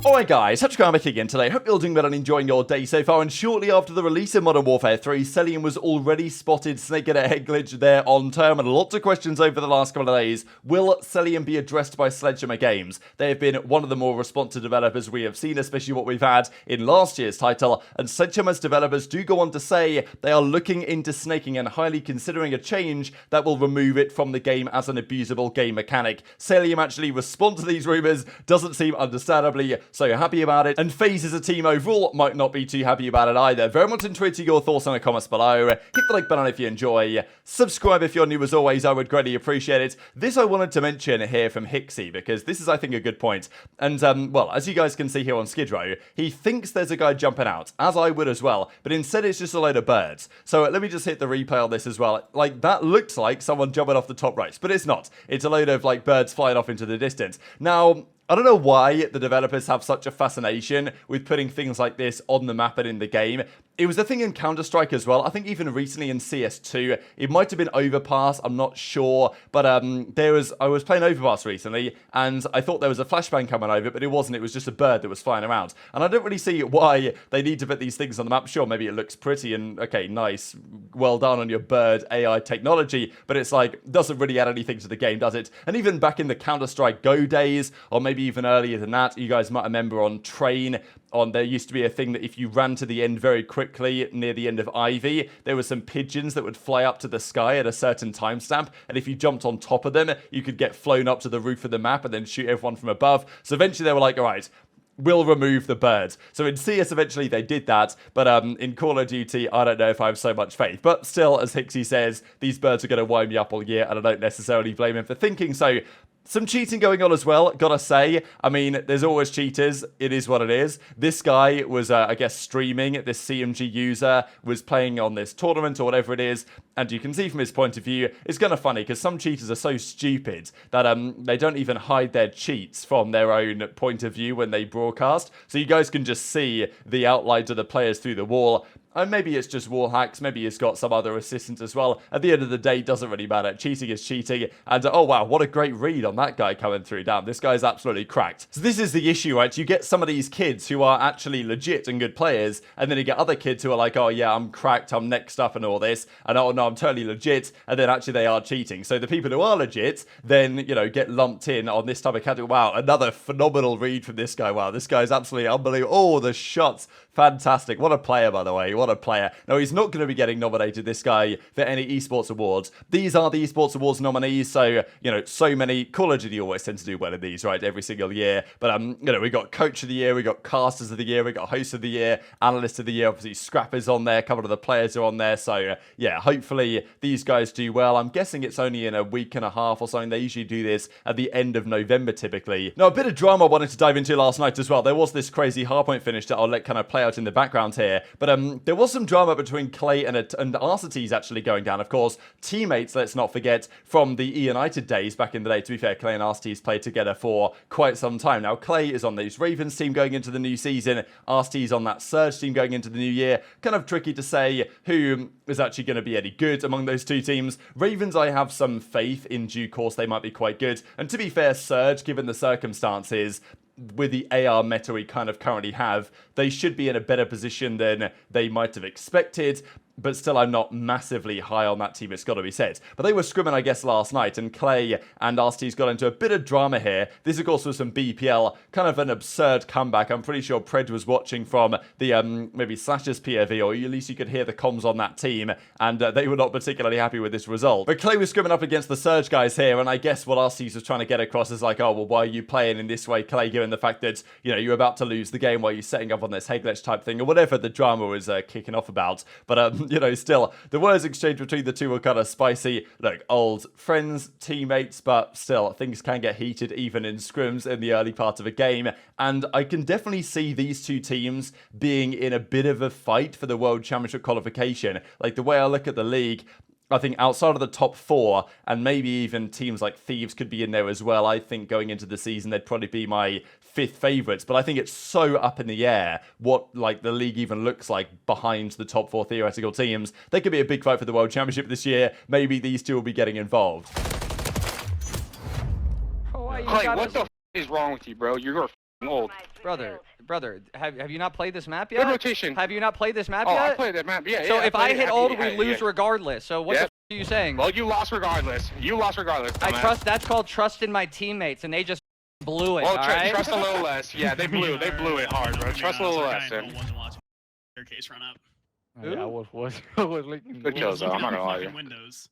Alright guys, Scrappy again today. Hope you're doing well and enjoying your day so far. And shortly after the release of Modern Warfare 3, Cellium was already spotted snaking a head glitch there on term, and lots of questions over the last couple of days. Will Cellium be addressed by Sledgehammer Games? They have been one of the more responsive developers we have seen, especially what we've had in last year's title. And Sledgehammer's developers do go on to say they are looking into snaking and highly considering a change that will remove it from the game as an abusable game mechanic. Cellium actually responds to these rumours, doesn't seem understandably so happy about it, and FaZe as a team overall might not be too happy about it either. Very much intrigued to your thoughts in the comments below. Hit the like button if you enjoy. Subscribe if you're new as always, I would greatly appreciate it. This I wanted to mention here from Hixie, because this is I think a good point. And well, as you guys can see here on Skid Row, he thinks there's a guy jumping out, as I would as well, but instead it's just a load of birds. So let me just hit the replay on this as well. Like, that looks like someone jumping off the top right, but it's not. It's a load of like birds flying off into the distance. Now, I don't know why the developers have such a fascination with putting things like this on the map and in the game. It was a thing in Counter-Strike as well. I think even recently in CS2, it might have been Overpass, I'm not sure. But I was playing Overpass recently, and I thought there was a flashbang coming over, but it wasn't. It was just a bird that was flying around. And I don't really see why they need to put these things on the map. Sure, maybe it looks pretty and, okay, nice, well done on your bird AI technology, but it's like, doesn't really add anything to the game, does it? And even back in the Counter-Strike Go days, or maybe even earlier than that, you guys might remember on Train, there used to be a thing that if you ran to the end very quickly near the end of Ivy, there were some pigeons that would fly up to the sky at a certain timestamp, and if you jumped on top of them, you could get flown up to the roof of the map and then shoot everyone from above. So eventually they were like, all right, we'll remove the birds. So in CS, eventually they did that, but in Call of Duty, I don't know if I have so much faith. But still, as Hixie says, these birds are going to wind me up all year, and I don't necessarily blame him for thinking so. Some cheating going on as well, gotta say. I mean, there's always cheaters. It is what it is. This guy was, I guess, streaming. This CMG user was playing on this tournament or whatever it is. And you can see from his point of view, it's kind of funny because some cheaters are so stupid that they don't even hide their cheats from their own point of view when they broadcast. So you guys can just see the outlines of the players through the wall. And maybe it's just wall hacks, maybe it's got some other assistants as well. At the end of the day, it doesn't really matter. Cheating is cheating. And oh wow, what a great read on that guy coming through. Damn, this guy's absolutely cracked. So this is the issue, right? You get some of these kids who are actually legit and good players, and then you get other kids who are like, oh yeah, I'm cracked, I'm next up and all this, and oh no, I'm totally legit, and then actually they are cheating. So the people who are legit then, you know, get lumped in on this type of category. Wow, another phenomenal read from this guy. Wow, this guy's absolutely unbelievable. Oh, the shots. Fantastic. What a player, by the way. What a player. No, he's not going to be getting nominated, this guy, for any esports awards. These are the esports awards nominees, so, you know, so many. Call of Duty always tend to do well in these, right, every single year. But, you know, we got Coach of the Year, we got Casters of the Year, we got Host of the Year, Analyst of the Year. Obviously, Scrappy's on there, a couple of the players are on there. So, yeah, hopefully these guys do well. I'm guessing it's only in a week and a half or something. They usually do this at the end of November, typically. Now, a bit of drama I wanted to dive into last night as well. There was this crazy hardpoint finish that I'll let kind of play out in the background here, but there was some drama between Clay and Arcitys actually going down. Of course, teammates, let's not forget, from the United days back in the day. To be fair, Clay and Arcitys played together for quite some time. Now, Clay is on these Ravens team going into the new season. Arcitys on that Surge team going into the new year. Kind of tricky to say who is actually going to be any good among those two teams. Ravens, I have some faith in due course they might be quite good. And to be fair, Surge, given the circumstances, with the AR meta we kind of currently have, they should be in a better position than they might have expected. But still, I'm not massively high on that team, it's got to be said. But they were scrimming, I guess, last night, and Clay and Arcitys got into a bit of drama here. This, of course, was some BPL, kind of an absurd comeback. I'm pretty sure Pred was watching from the, maybe Slash's POV, or at least you could hear the comms on that team, and they were not particularly happy with this result. But Clay was scrimming up against the Surge guys here, and I guess what Arcitys was trying to get across is like, oh, well, why are you playing in this way, Clay, given the fact that, you know, you're about to lose the game while you're setting up on this head glitch type thing, or whatever the drama was kicking off about. But, you know, still, the words exchanged between the two were kind of spicy. Look, old friends, teammates, but still, things can get heated even in scrims in the early part of a game. And I can definitely see these two teams being in a bit of a fight for the World Championship qualification. Like, the way I look at the league, I think outside of the top four, and maybe even teams like Thieves could be in there as well, I think going into the season, they'd probably be my fifth favourites. But I think it's so up in the air what like the league even looks like behind the top four theoretical teams. They could be a big fight for the World Championship this year. Maybe these two will be getting involved. Clay, what the f is wrong with you, bro? You're Old. Brother, have you not played this map Good yet? rotation. Have you not played this map Oh, yet? I played that map. Yeah. So yeah, if I hit ult, we yeah, lose regardless. So what the f are you saying? Well, you lost regardless. You lost regardless. I trust. That's called trust in my teammates, and they just blew it. Well, all right? trust a little less. Yeah, they blew it hard, bro. Trust a little less. Staircase run up. Yeah, I was looking. Good kills, though. I'm not gonna lie to you. Windows.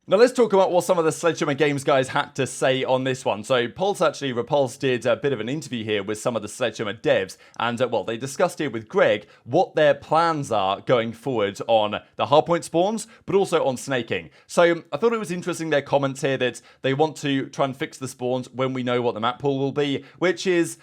Now let's talk about what some of the Sledgehammer Games guys had to say on this one. So Repulse did a bit of an interview here with some of the Sledgehammer devs, and well, they discussed here with Greg what their plans are going forward on the hardpoint spawns, but also on snaking. So I thought it was interesting their comments here that they want to try and fix the spawns when we know what the map pool will be, which is...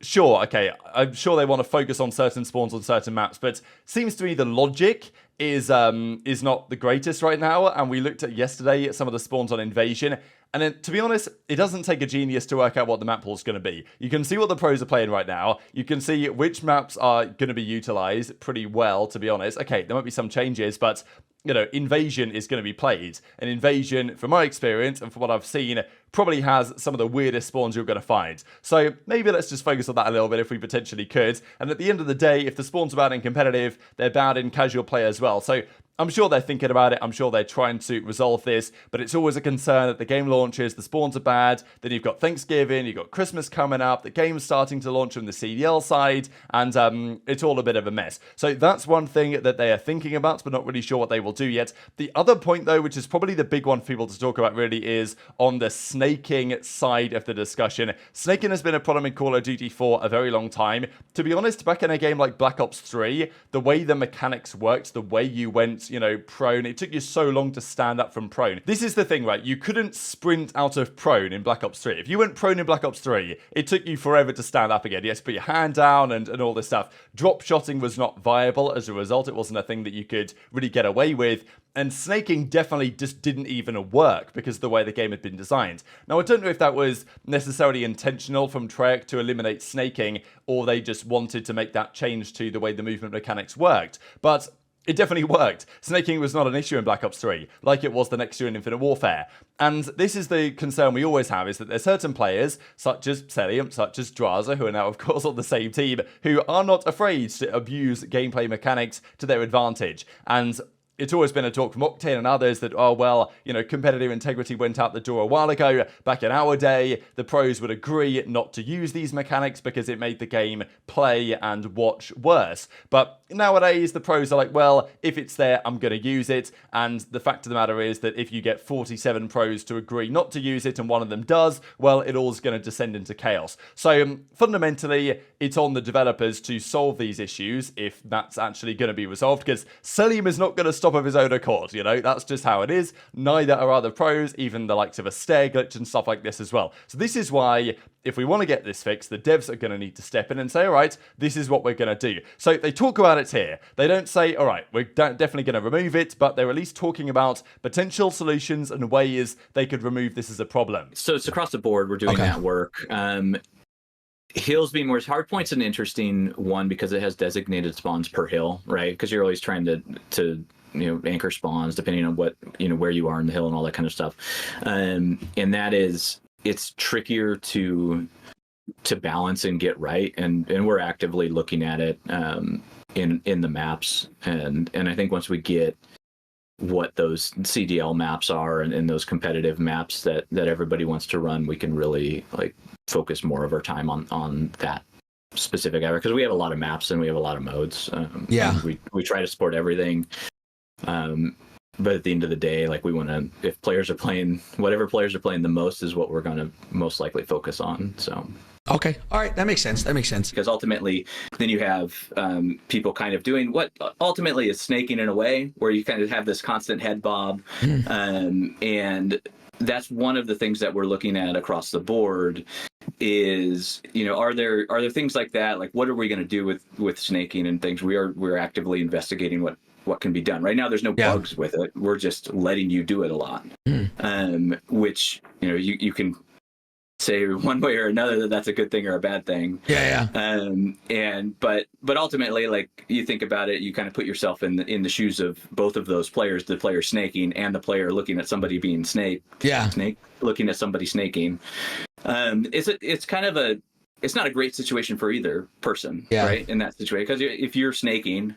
Sure, okay, I'm sure they want to focus on certain spawns on certain maps, but seems to me the logic is not the greatest right now, and we looked at yesterday at some of the spawns on Invasion, and then, to be honest, it doesn't take a genius to work out what the map pool is going to be. You can see what the pros are playing right now, you can see which maps are going to be utilized pretty well, to be honest. Okay, there might be some changes, but... you know, Invasion is going to be played. And Invasion, from my experience and from what I've seen, probably has some of the weirdest spawns you're going to find. So maybe let's just focus on that a little bit if we potentially could. And at the end of the day, if the spawns are bad in competitive, they're bad in casual play as well. So I'm sure they're thinking about it. I'm sure they're trying to resolve this, but it's always a concern that the game launches, the spawns are bad, then you've got Thanksgiving, you've got Christmas coming up, the game's starting to launch on the CDL side, and it's all a bit of a mess. So that's one thing that they are thinking about, but not really sure what they will do yet. The other point, though, which is probably the big one for people to talk about really, is on the snaking side of the discussion. Snaking has been a problem in Call of Duty for a very long time. To be honest, back in a game like Black Ops 3, the way the mechanics worked, the way you went, you know, prone, it took you so long to stand up from prone. This is the thing, right? You couldn't sprint out of prone in Black Ops 3. If you went prone in Black Ops 3, it took you forever to stand up again. You had to put your hand down and all this stuff. Drop shotting was not viable. As a result, it wasn't a thing that you could really get away with. And snaking definitely just didn't even work because of the way the game had been designed. Now, I don't know if that was necessarily intentional from Treyarch to eliminate snaking, or they just wanted to make that change to the way the movement mechanics worked. But it definitely worked. Snaking was not an issue in Black Ops 3, like it was the next year in Infinite Warfare. And this is the concern we always have, is that there's certain players, such as Cellium, such as Drazah, who are now, of course, on the same team, who are not afraid to abuse gameplay mechanics to their advantage. And it's always been a talk from Octane and others that, oh, well, you know, competitive integrity went out the door a while ago. Back in our day, the pros would agree not to use these mechanics because it made the game play and watch worse. But nowadays, the pros are like, well, if it's there, I'm going to use it. And the fact of the matter is that if you get 47 pros to agree not to use it and one of them does, well, it all's going to descend into chaos. So fundamentally, it's on the developers to solve these issues if that's actually going to be resolved, because Cellium is not going to stop of his own accord, you know, that's just how it is. Neither are other pros, even the likes of a stair glitch and stuff like this as well. So this is why, if we want to get this fixed, the devs are going to need to step in and say, all right, this is what we're going to do. So they talk about it here. They don't say, all right, we're definitely going to remove it, but they're at least talking about potential solutions and ways they could remove this as a problem. So it's across the board. We're doing that work. Hills being worse. Hardpoint's an interesting one because it has designated spawns per hill, right? Because you're always trying to you know, anchor spawns depending on what, you know, where you are in the hill and all that kind of stuff. And that is, it's trickier to balance and get right. And we're actively looking at it in the maps. And I think once we get what those CDL maps are and those competitive maps that everybody wants to run, we can really like focus more of our time on that specific area, because we have a lot of maps and we have a lot of modes. We try to support everything. But at the end of the day, like, we want to, if players are playing, whatever players are playing the most is what we're going to most likely focus on. So. Okay. All right. That makes sense. Because ultimately, then you have people kind of doing what ultimately is snaking in a way, where you kind of have this constant head bob. And that's one of the things that we're looking at across the board is, you know, are there things like that? Like, what are we going to do with snaking and things? We're actively investigating what can be done. Right now, there's no bugs with it. We're just letting you do it a lot. Which, you know, you can say one way or another that that's a good thing or a bad thing. But ultimately, like, you think about it, you kind of put yourself in the shoes of both of those players, the player snaking and the player looking at somebody being looking at somebody snaking. It's kind of it's not a great situation for either person, Yeah. right? In that situation, because if you're snaking,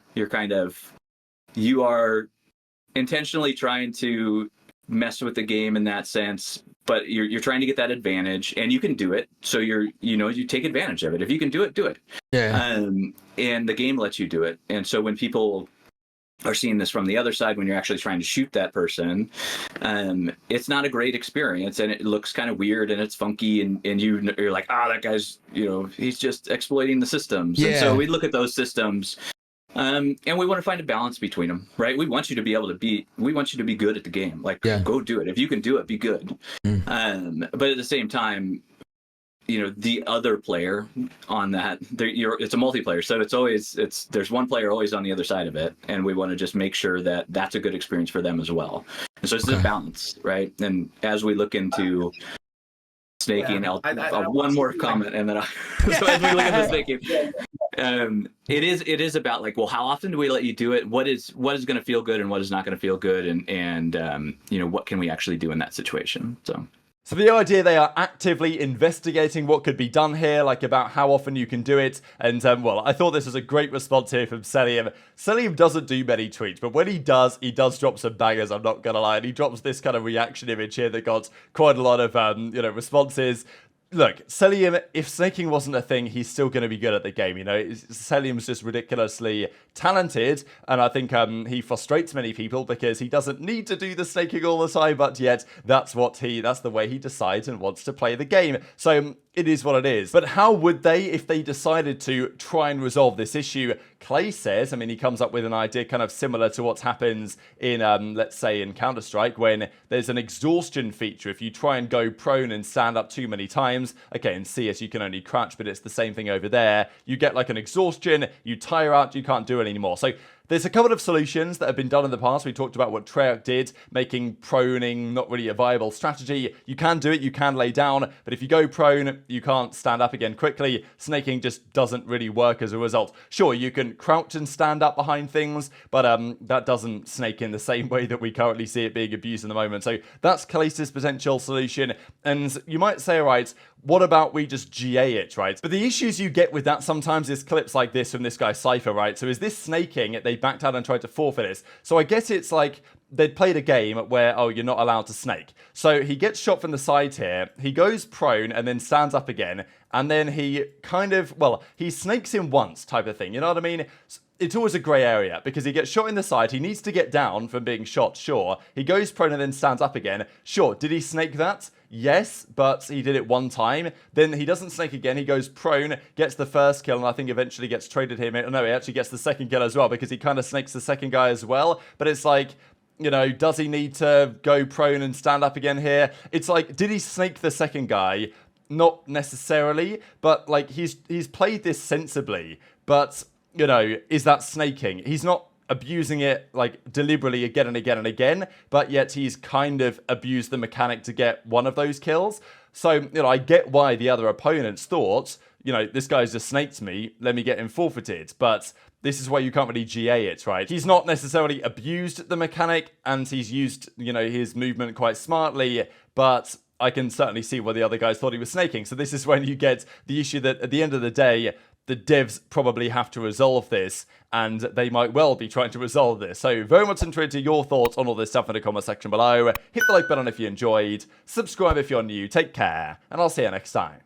you are intentionally trying to mess with the game in that sense, but you're trying to get that advantage, and you can do it. So you take advantage of it. If you can do it, do it. Yeah. And the game lets you do it. And so when people are seeing this from the other side, when you're actually trying to shoot that person, it's not a great experience, and it looks kind of weird and it's funky, and you're like, that guy's, he's just exploiting the systems. Yeah. And so we look at those systems, and we want to find a balance between them, right? We want you to be good at the game. Like, go do it. If you can do it, be good. But at the same time, the other player on that, it's a multiplayer, so there's one player always on the other side of it, and we want to just make sure that that's a good experience for them as well. And so it's a balance, right? And as we look into snaking, I'll one more comment, and then so as we look at the snaking, it is about like, well, how often do we let you do it? What is going to feel good and what is not going to feel good, and what can we actually do in that situation? So the idea, they are actively investigating what could be done here, like about how often you can do it. And, well, I thought this was a great response here from Cellium. Cellium doesn't do many tweets, but when he does drop some bangers, I'm not going to lie. And he drops this kind of reaction image here that got quite a lot of, responses. Look, Cellium, if snaking wasn't a thing, he's still going to be good at the game, Cellium's just ridiculously talented, and I think he frustrates many people because he doesn't need to do the snaking all the time, but yet that's the way he decides and wants to play the game. So it is what it is. But how would they, if they decided to try and resolve this issue? Clay says, he comes up with an idea kind of similar to what happens in, let's say, in Counter-Strike, when there's an exhaustion feature. If you try and go prone and stand up too many times, okay, in CS you can only crouch, but it's the same thing over there. You get like an exhaustion, you tire out, you can't do it anymore. So there's a couple of solutions that have been done in the past. We talked about what Treyarch did, making proning not really a viable strategy. You can do it, you can lay down, but if you go prone, you can't stand up again quickly. Snaking just doesn't really work as a result. Sure, you can crouch and stand up behind things, but that doesn't snake in the same way that we currently see it being abused in the moment. So that's Clayster's potential solution. And you might say, all right, what about we just GA it, right? But the issues you get with that sometimes is clips like this from this guy Cypher, right? So is this snaking? They backed out and tried to forfeit this. So I guess it's like they'd played a game where, you're not allowed to snake. So he gets shot from the side here. He goes prone and then stands up again. And then he he snakes in once type of thing. You know what I mean? It's always a grey area because he gets shot in the side. He needs to get down from being shot, sure. He goes prone and then stands up again. Sure, did he snake that? Yes, but he did it one time. Then he doesn't snake again. He goes prone, gets the first kill, and I think eventually gets traded him. No, he actually gets the second kill as well because he kind of snakes the second guy as well. But it's like, does he need to go prone and stand up again here? It's like, did he snake the second guy? Not necessarily, but like he's played this sensibly. But, is that snaking? He's not abusing it like deliberately again and again and again, but yet he's kind of abused the mechanic to get one of those kills. So, I get why the other opponents thought, this guy's just snaked me, let me get him forfeited. But this is why you can't really GA it, right? He's not necessarily abused the mechanic, and he's used, his movement quite smartly, but I can certainly see why the other guys thought he was snaking. So this is when you get the issue that at the end of the day, the devs probably have to resolve this, and they might well be trying to resolve this. So very much interested to your thoughts on all this stuff in the comment section below. Hit the like button if you enjoyed, subscribe if you're new, take care, and I'll see you next time.